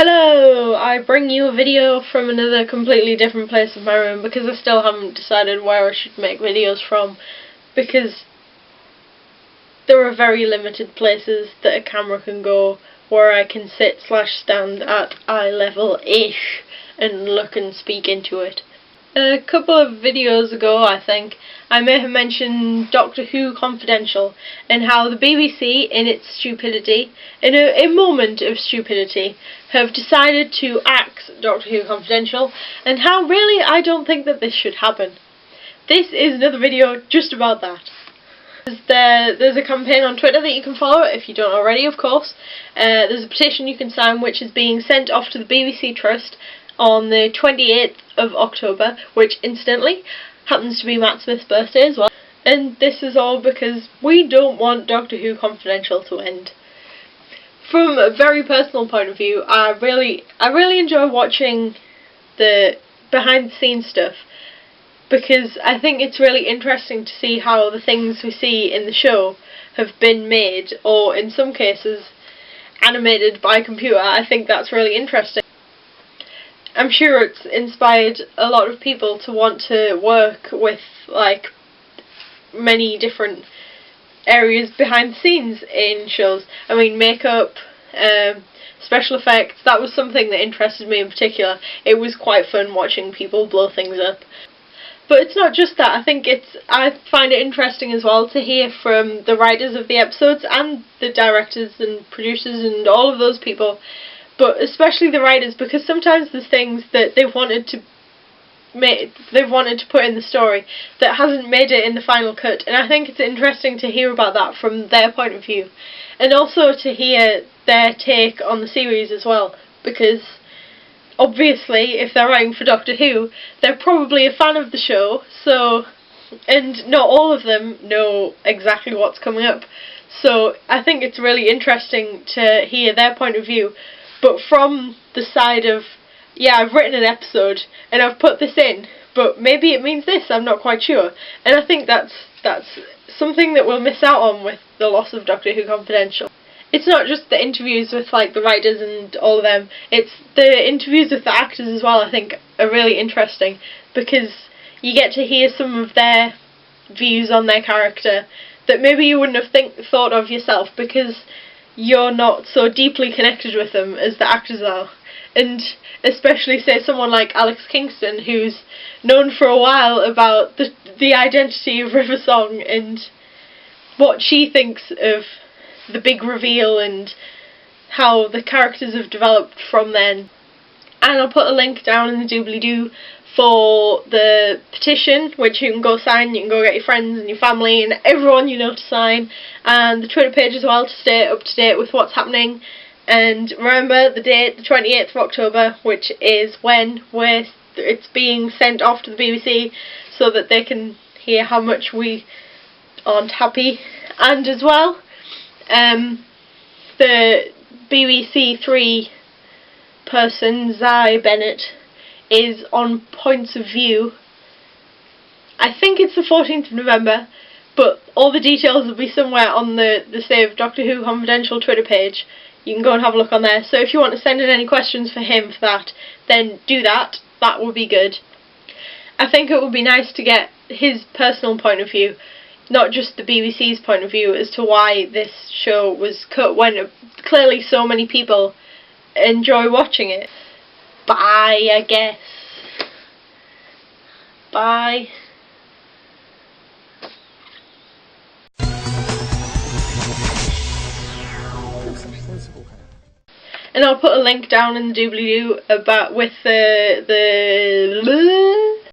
Hello! I bring you a video from another completely different place in my room because I still haven't decided where I should make videos from, because there are very limited places that a camera can go where I can sit/stand at eye level-ish and look and speak into it. A couple of videos ago, I think, I may have mentioned Doctor Who Confidential and how the BBC, in its stupidity, in a moment of stupidity, have decided to axe Doctor Who Confidential, and how really I don't think that this should happen. This is another video just about that. There's a campaign on Twitter that you can follow, if you don't already, of course. There's a petition you can sign which is being sent off to the BBC Trust on the 28th of October, which incidentally happens to be Matt Smith's birthday as well. And this is all because we don't want Doctor Who Confidential to end. From a very personal point of view, I really enjoy watching the behind the scenes stuff, because I think it's really interesting to see how the things we see in the show have been made, or in some cases animated by computer. I think that's really interesting. I'm sure it's inspired a lot of people to want to work with like many different areas behind the scenes in shows. I mean, makeup, special effects, that was something that interested me in particular. It was quite fun watching people blow things up. But it's not just that. I find it interesting as well to hear from the writers of the episodes and the directors and producers and all of those people, but especially the writers, because sometimes there's things that they've wanted to put in the story that hasn't made it in the final cut, and I think it's interesting to hear about that from their point of view, and also to hear their take on the series as well, because obviously if they're writing for Doctor Who, they're probably a fan of the show, and not all of them know exactly what's coming up, so I think it's really interesting to hear their point of view, but from the side of, yeah, I've written an episode and I've put this in, but maybe it means this, I'm not quite sure. And I think that's something that we'll miss out on with the loss of Doctor Who Confidential. It's not just the interviews with like the writers and all of them, it's the interviews with the actors as well. I think are really interesting, because you get to hear some of their views on their character that maybe you wouldn't have thought of yourself, because you're not so deeply connected with them as the actors are. And especially, say, someone like Alex Kingston, who's known for a while about the identity of River Song and what she thinks of the big reveal and how the characters have developed from then. And I'll put a link down in the doobly-doo for the petition, which you can go sign. You can go get your friends and your family and everyone you know to sign, and the Twitter page as well to stay up to date with what's happening. And remember the date, the 28th of October, which is when it's being sent off to the BBC so that they can hear how much we aren't happy. And as well, the BBC 3 person, Zai Bennett, is on Points of View. I think it's the 14th of November, but all the details will be somewhere on the Save Doctor Who Confidential Twitter page. You can go and have a look on there. So if you want to send in any questions for him for that, then do that. That would be good. I think it would be nice to get his personal point of view, not just the BBC's point of view, as to why this show was cut when clearly so many people enjoy watching it. Bye, I guess. Bye. And I'll put a link down in the doobly-doo about with the